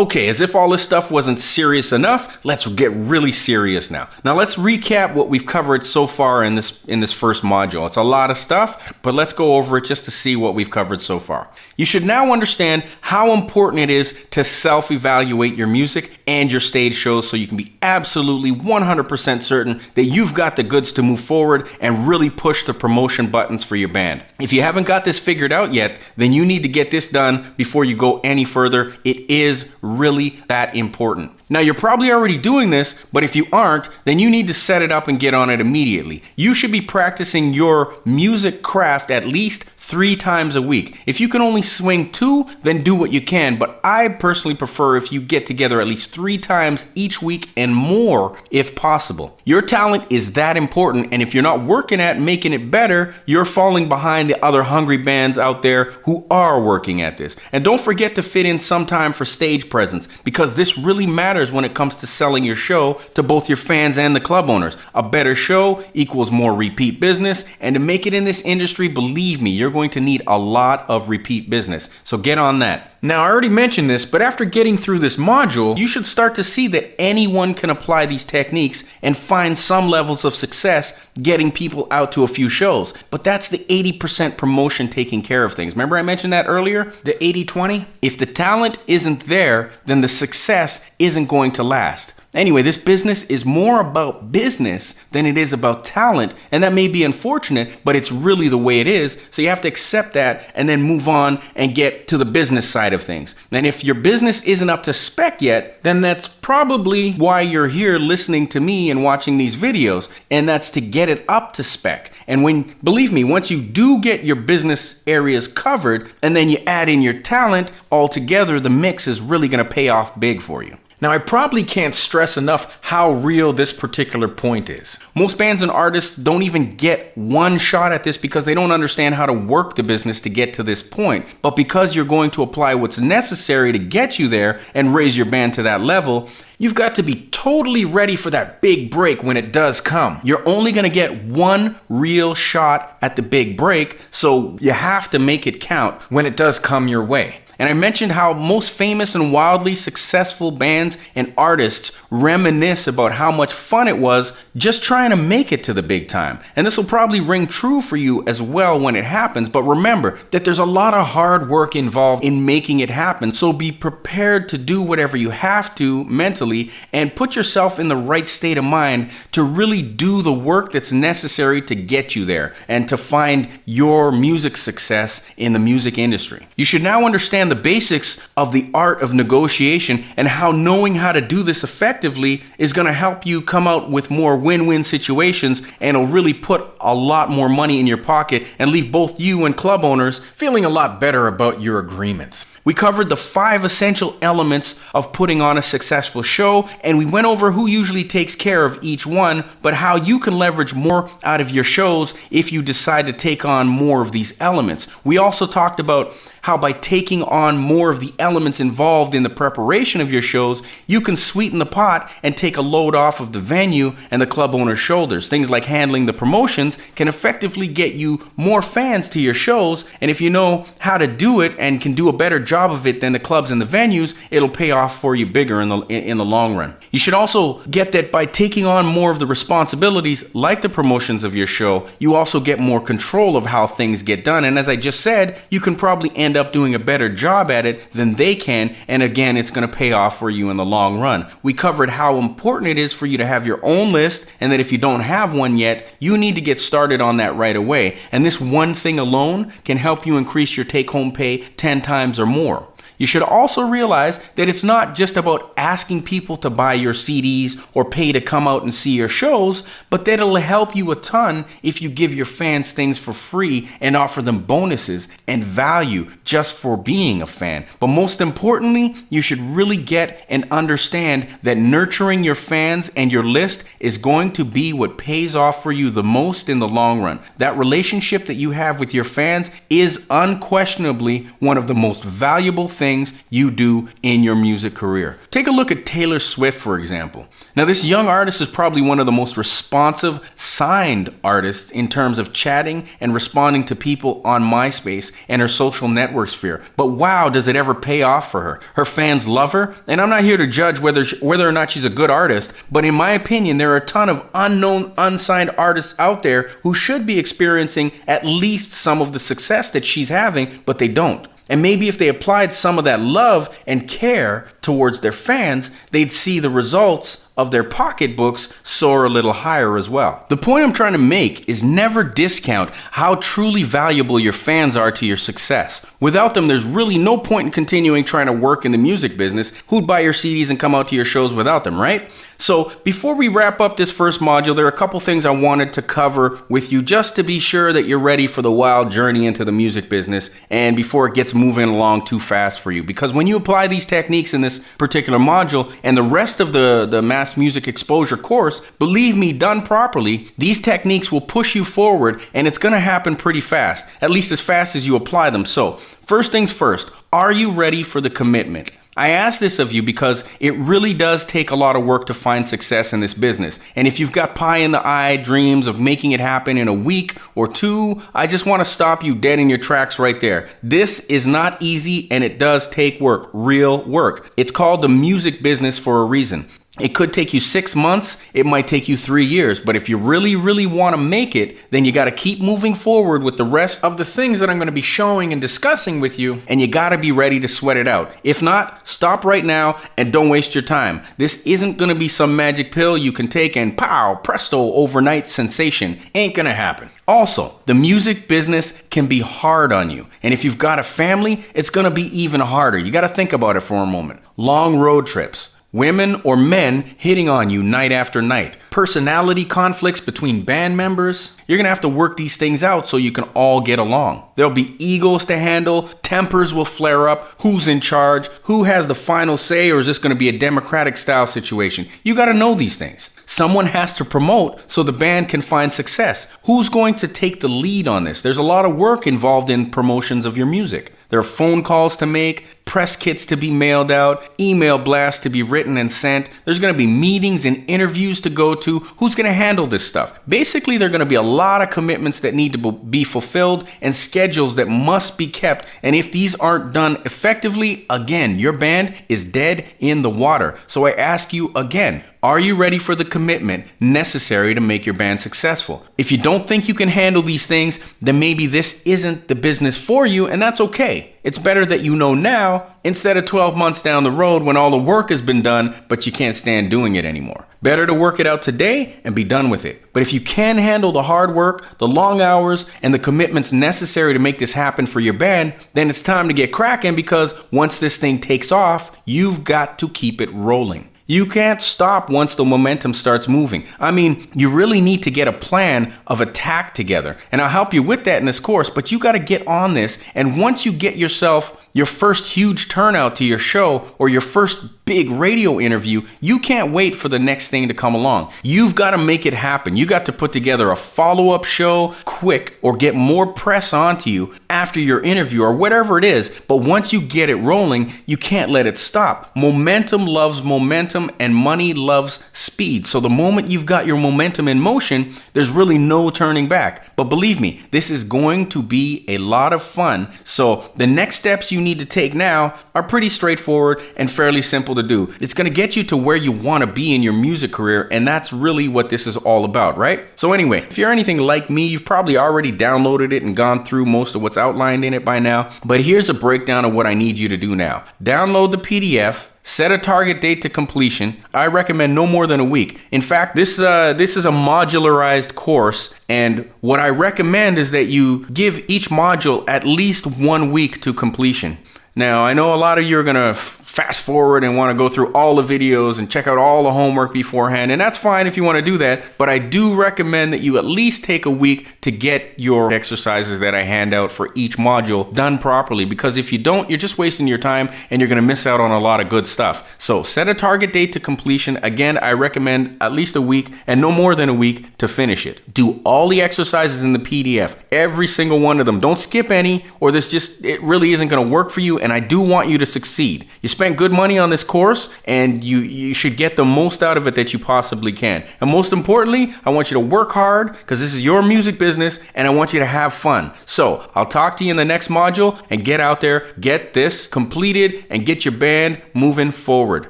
Okay, as if all this stuff wasn't serious enough, let's get really serious now. Now let's recap what we've covered so far in this first module. It's a lot of stuff, but let's go over it just to see what we've covered so far. You should now understand how important it is to self-evaluate your music and your stage shows so you can be absolutely 100% certain that you've got the goods to move forward and really push the promotion buttons for your band. If you haven't got this figured out yet, then you need to get this done before you go any further. It is really that important. Now, you're probably already doing this, but if you aren't, then you need to set it up and get on it immediately. You should be practicing your music craft at least 3 times a week. If you can only swing 2, then do what you can, but I personally prefer if you get together at least 3 times each week and more if possible. Your talent is that important, and if you're not working at making it better, you're falling behind the other hungry bands out there who are working at this. And don't forget to fit in some time for stage presence, because this really matters when it comes to selling your show to both your fans and the club owners. A better show equals more repeat business, and to make it in this industry, believe me, you're going to need a lot of repeat business. So get on that. Now, I already mentioned this, but after getting through this module, you should start to see that anyone can apply these techniques and find some levels of success getting people out to a few shows. But that's the 80% promotion taking care of things. Remember I mentioned that earlier? The 80-20? If the talent isn't there, then the success isn't going to last. Anyway, this business is more about business than it is about talent, and that may be unfortunate, but it's really the way it is. So you have to accept that and then move on and get to the business side of things. And if your business isn't up to spec yet, then that's probably why you're here listening to me and watching these videos, and that's to get it up to spec. And believe me, once you do get your business areas covered and then you add in your talent, altogether the mix is really going to pay off big for you. Now, I probably can't stress enough how real this particular point is. Most bands and artists don't even get one shot at this because they don't understand how to work the business to get to this point. But because you're going to apply what's necessary to get you there and raise your band to that level, you've got to be totally ready for that big break when it does come. You're only going to get one real shot at the big break, so you have to make it count when it does come your way. And I mentioned how most famous and wildly successful bands and artists reminisce about how much fun it was just trying to make it to the big time. And this will probably ring true for you as well when it happens. But remember that there's a lot of hard work involved in making it happen. So be prepared to do whatever you have to mentally and put yourself in the right state of mind to really do the work that's necessary to get you there and to find your music success in the music industry. You should now understand the basics of the art of negotiation and how knowing how to do this effectively is going to help you come out with more win-win situations, and it'll really put a lot more money in your pocket and leave both you and club owners feeling a lot better about your agreements. We covered the 5 essential elements of putting on a successful show, and we went over who usually takes care of each one, but how you can leverage more out of your shows if you decide to take on more of these elements. We also talked about how by taking on more of the elements involved in the preparation of your shows, you can sweeten the pot and take a load off of the venue and the club owner's shoulders. Things like handling the promotions can effectively get you more fans to your shows, and if you know how to do it and can do a better job of it than the clubs and the venues, it'll pay off for you bigger in the long run. You should also get that by taking on more of the responsibilities like the promotions of your show, you also get more control of how things get done, and as I just said, you can probably end up doing a better job at it than they can, and again, it's going to pay off for you in the long run. We covered how important it is for you to have your own list, and that if you don't have one yet, you need to get started on that right away, and this one thing alone can help you increase your take-home pay 10 times or more. You should also realize that it's not just about asking people to buy your CDs or pay to come out and see your shows, but that it'll help you a ton if you give your fans things for free and offer them bonuses and value just for being a fan. But most importantly, you should really get and understand that nurturing your fans and your list is going to be what pays off for you the most in the long run. That relationship that you have with your fans is unquestionably one of the most valuable things things you do in your music career. Take a look at Taylor Swift, for example. Now, this young artist is probably one of the most responsive signed artists in terms of chatting and responding to people on MySpace and her social network sphere. But wow, does it ever pay off for her? Her fans love her, and I'm not here to judge whether or not she's a good artist, but in my opinion, there are a ton of unknown, unsigned artists out there who should be experiencing at least some of the success that she's having, but they don't. And maybe if they applied some of that love and care towards their fans, they'd see the results of their pocketbooks soar a little higher as well. The point I'm trying to make is never discount how truly valuable your fans are to your success. Without them, there's really no point in continuing trying to work in the music business. Who'd buy your CDs and come out to your shows without them, right? So before we wrap up this first module, there are a couple things I wanted to cover with you just to be sure that you're ready for the wild journey into the music business and before it gets moving along too fast for you. Because when you apply these techniques in this particular module and the rest of the Mass Music Exposure course, believe me, done properly, these techniques will push you forward and it's going to happen pretty fast, at least as fast as you apply them. So first things first, are you ready for the commitment? I ask this of you because it really does take a lot of work to find success in this business. And if you've got pie in the eye dreams of making it happen in a week or two, I just want to stop you dead in your tracks right there. This is not easy and it does take work, real work. It's called the music business for a reason. It could take you 6 months, it might take you 3 years, but if you really, really want to make it, then you got to keep moving forward with the rest of the things that I'm going to be showing and discussing with you, and you got to be ready to sweat it out. If not, stop right now and don't waste your time. This isn't going to be some magic pill you can take and pow, presto, overnight sensation. Ain't going to happen. Also, the music business can be hard on you, and if you've got a family, it's going to be even harder. You got to think about it for a moment. Long road trips. Women or men hitting on you night after night. Personality conflicts between band members. You're going to have to work these things out so you can all get along. There'll be egos to handle. Tempers will flare up. Who's in charge? Who has the final say? Or is this going to be a democratic style situation? You got to know these things. Someone has to promote so the band can find success. Who's going to take the lead on this? There's a lot of work involved in promotions of your music. There are phone calls to make, press kits to be mailed out, email blasts to be written and sent. There's going to be meetings and interviews to go to. Who's going to handle this stuff? Basically, there are going to be a lot of commitments that need to be fulfilled and schedules that must be kept. And if these aren't done effectively, again, your band is dead in the water. So I ask you again, are you ready for the commitment necessary to make your band successful? If you don't think you can handle these things, then maybe this isn't the business for you, and that's okay. It's better that you know now instead of 12 months down the road when all the work has been done, but you can't stand doing it anymore. Better to work it out today and be done with it. But if you can handle the hard work, the long hours, and the commitments necessary to make this happen for your band, then it's time to get cracking because once this thing takes off, you've got to keep it rolling. You can't stop once the momentum starts moving. I mean, you really need to get a plan of attack together. And I'll help you with that in this course, but you got to get on this. And once you get yourself your first huge turnout to your show or your first big radio interview, you can't wait for the next thing to come along. You've got to make it happen. You got to put together a follow-up show quick or get more press onto you after your interview or whatever it is. But once you get it rolling, you can't let it stop. Momentum loves momentum and money loves speed. So the moment you've got your momentum in motion, there's really no turning back. But believe me, this is going to be a lot of fun. So the next steps you need to take now are pretty straightforward and fairly simple to do. It's going to get you to where you want to be in your music career, and that's really what this is all about, right? So anyway, if you're anything like me, you've probably already downloaded it and gone through most of what's outlined in it by now. But here's a breakdown of what I need you to do now. Download the PDF. Set a target date to completion. I recommend no more than a week. In fact, this is a modularized course, and what I recommend is that you give each module at least 1 week to completion. Now, I know a lot of you are going to fast forward and want to go through all the videos and check out all the homework beforehand, and that's fine if you want to do that, but I do recommend that you at least take a week to get your exercises that I hand out for each module done properly, because if you don't, you're just wasting your time and you're going to miss out on a lot of good stuff. So set a target date to completion. Again, I recommend at least a week and no more than a week to finish it. Do all the exercises in the PDF, every single one of them. Don't skip any, or it really isn't going to work for you, and I do want you to succeed. You spent good money on this course, and you should get the most out of it that you possibly can. And most importantly, I want you to work hard, because this is your music business, and I want you to have fun. So I'll talk to you in the next module, and get out there, get this completed, and get your band moving forward.